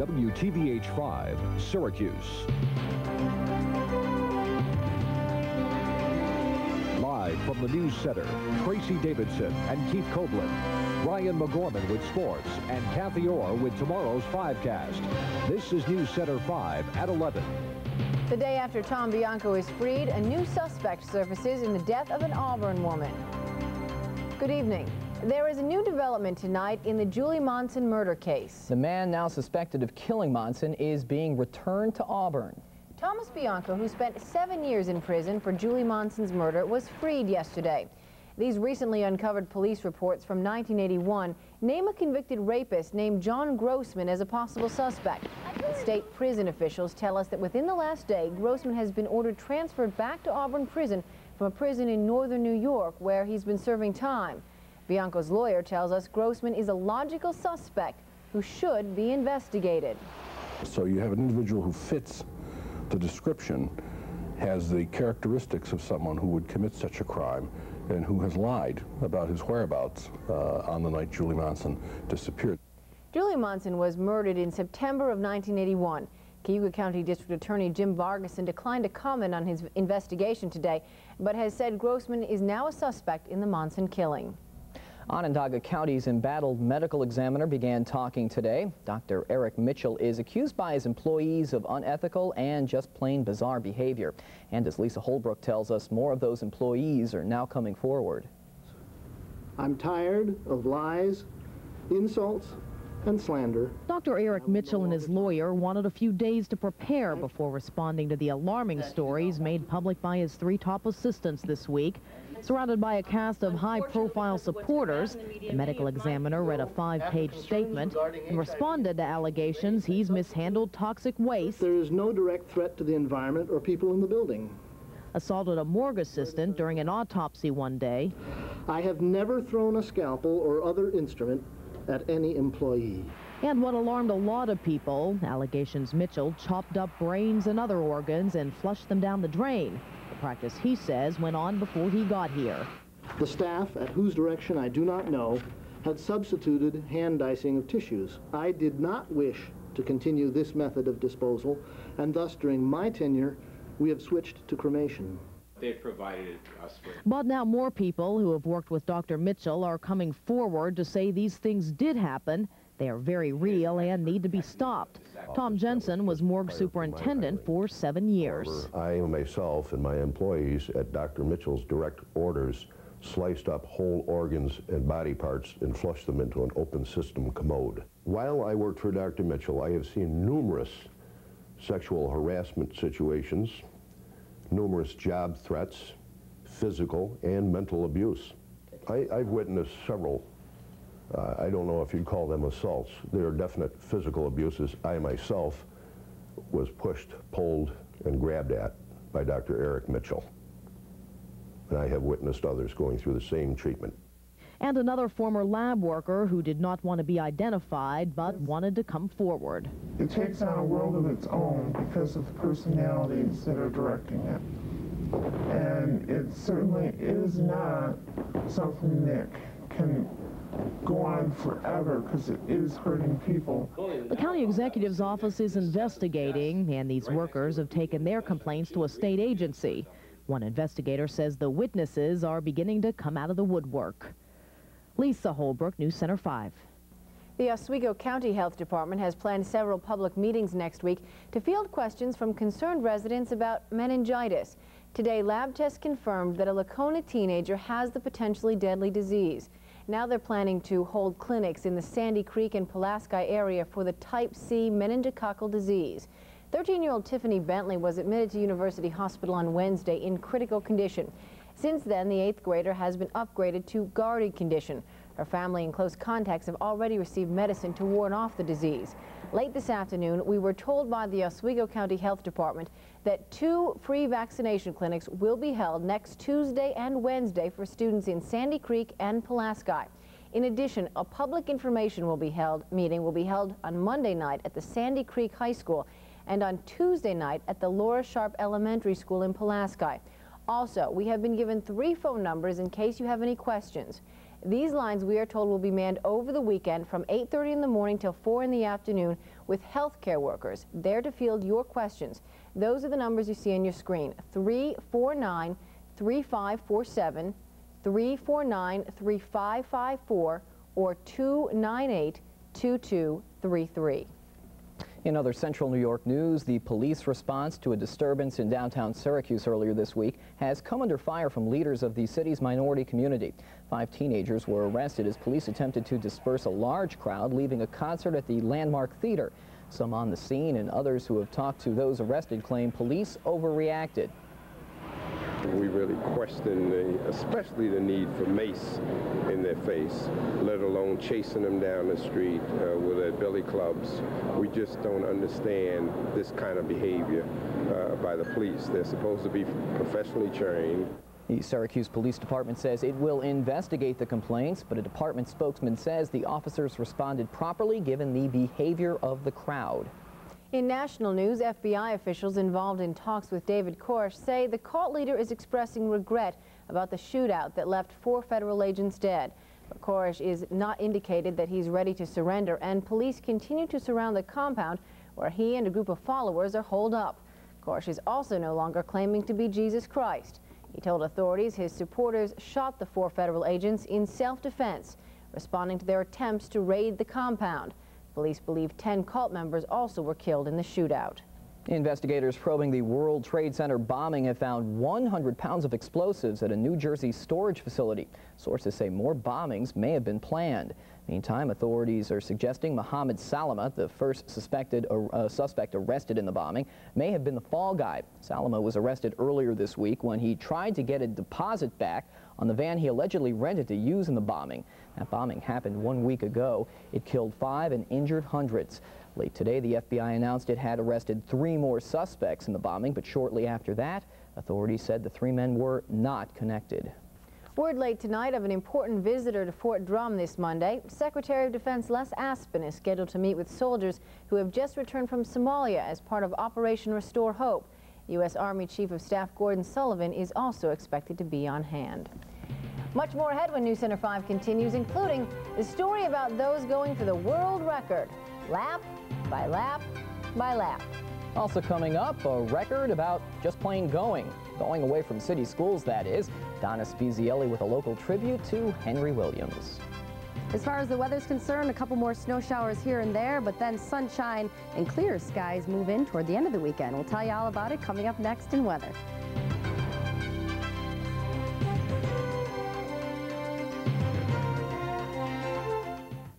WTVH 5, Syracuse. Live from the News Center, Tracy Davidson and Keith Kobland. Ryan McGorman with sports and Kathy Orr with tomorrow's 5cast. This is News Center 5 at 11. The day after Tom Bianco is freed, a new suspect surfaces in the death of an Auburn woman. Good evening. There is a new development tonight in the Julie Monson murder case. The man now suspected of killing Monson is being returned to Auburn. Thomas Bianco, who spent 7 years in prison for Julie Monson's murder, was freed yesterday. These recently uncovered police reports from 1981 name a convicted rapist named John Grossman as a possible suspect. State prison officials tell us that within the last day, Grossman has been ordered transferred back to Auburn Prison from a prison in northern New York where he's been serving time. Bianco's lawyer tells us Grossman is a logical suspect who should be investigated. So you have an individual who fits the description, has the characteristics of someone who would commit such a crime, and who has lied about his whereabouts on the night Julie Monson disappeared. Julie Monson was murdered in September of 1981. Cayuga County District Attorney Jim Vargason declined to comment on his investigation today, but has said Grossman is now a suspect in the Monson killing. Onondaga County's embattled medical examiner began talking today. Dr. Eric Mitchell is accused by his employees of unethical and just plain bizarre behavior. And as Lisa Holbrook tells us, more of those employees are now coming forward. I'm tired of lies, insults, and slander. Dr. Eric Mitchell and his lawyer wanted a few days to prepare before responding to the alarming stories made public by his 3 top assistants this week. Surrounded by a cast of high-profile supporters, the medical examiner read a 5-page statement and responded to allegations he's mishandled toxic waste. There is no direct threat to the environment or people in the building. Assaulted a morgue assistant during an autopsy one day. I have never thrown a scalpel or other instrument at any employee. And what alarmed a lot of people, allegations Mitchell chopped up brains and other organs and flushed them down the drain. The practice, he says, went on before he got here. The staff, at whose direction I do not know, had substituted hand dicing of tissues. I did not wish to continue this method of disposal, and thus during my tenure, we have switched to cremation. They've provided us with. But now more people who have worked with Dr. Mitchell are coming forward to say these things did happen. They are very real and need to be stopped. Tom Jensen was morgue superintendent for 7 years. I myself and my employees at Dr. Mitchell's direct orders sliced up whole organs and body parts and flushed them into an open system commode. While I worked for Dr. Mitchell, I have seen numerous sexual harassment situations, numerous job threats, physical and mental abuse. I've witnessed several. I don't know if you'd call them assaults. There are definite physical abuses. I myself was pushed, pulled, and grabbed at by Dr. Eric Mitchell. And I have witnessed others going through the same treatment. And another former lab worker who did not want to be identified but wanted to come forward. It takes on a world of its own because of the personalities that are directing it. And it certainly is not something that can go on forever because it is hurting people. The county executive's office is investigating, and these workers have taken their complaints to a state agency. One investigator says the witnesses are beginning to come out of the woodwork. Lisa Holbrook, News Center 5. The Oswego County Health Department has planned several public meetings next week to field questions from concerned residents about meningitis. Today, lab tests confirmed that a Lacona teenager has the potentially deadly disease. Now they're planning to hold clinics in the Sandy Creek and Pulaski area for the type C meningococcal disease. 13-year-old Tiffany Bentley was admitted to University Hospital on Wednesday in critical condition. Since then, the 8th grader has been upgraded to guarded condition. Her family and close contacts have already received medicine to ward off the disease. Late this afternoon, we were told by the Oswego County Health Department that 2 free vaccination clinics will be held next Tuesday and Wednesday for students in Sandy Creek and Pulaski. In addition, a public information meeting will be held on Monday night at the Sandy Creek High School and on Tuesday night at the Laura Sharp Elementary School in Pulaski. Also, we have been given 3 phone numbers in case you have any questions. These lines, we are told, will be manned over the weekend from 8:30 in the morning till 4 in the afternoon with healthcare workers there to field your questions. Those are the numbers you see on your screen: 349-3547, 349-3554, or 298-2233. In other central New York news, the police response to a disturbance in downtown Syracuse earlier this week has come under fire from leaders of the city's minority community. 5 teenagers were arrested as police attempted to disperse a large crowd leaving a concert at the Landmark Theater. Some on the scene and others who have talked to those arrested claim police overreacted. We really question especially the need for mace in their face, let alone chasing them down the street with their billy clubs. We just don't understand this kind of behavior by the police. They're supposed to be professionally trained. The Syracuse Police Department says it will investigate the complaints, but a department spokesman says the officers responded properly given the behavior of the crowd. In national news, FBI officials involved in talks with David Koresh say the cult leader is expressing regret about the shootout that left 4 federal agents dead. But Koresh is not indicated that he's ready to surrender, and police continue to surround the compound where he and a group of followers are holed up. Koresh is also no longer claiming to be Jesus Christ. He told authorities his supporters shot the 4 federal agents in self-defense, responding to their attempts to raid the compound. Police believe 10 cult members also were killed in the shootout. Investigators probing the World Trade Center bombing have found 100 pounds of explosives at a New Jersey storage facility. Sources say more bombings may have been planned. Meantime, authorities are suggesting Mohammed Salama, the first suspect arrested in the bombing, may have been the fall guy. Salama was arrested earlier this week when he tried to get a deposit back on the van he allegedly rented to use in the bombing. That bombing happened 1 week ago. It killed 5 and injured hundreds. Late today, the FBI announced it had arrested 3 more suspects in the bombing, but shortly after that, authorities said the 3 men were not connected. Word late tonight of an important visitor to Fort Drum this Monday. Secretary of Defense Les Aspin is scheduled to meet with soldiers who have just returned from Somalia as part of Operation Restore Hope. U.S. Army Chief of Staff Gordon Sullivan is also expected to be on hand. Much more ahead when News Center 5 continues, including the story about those going for the world record, lap by lap by lap. Also coming up, a record about just plain going away from city schools, that is. Donna Spezielli with a local tribute to Henry Williams. As far as the weather's concerned, a couple more snow showers here and there, but then sunshine and clear skies move in toward the end of the weekend. We'll tell you all about it coming up next in weather.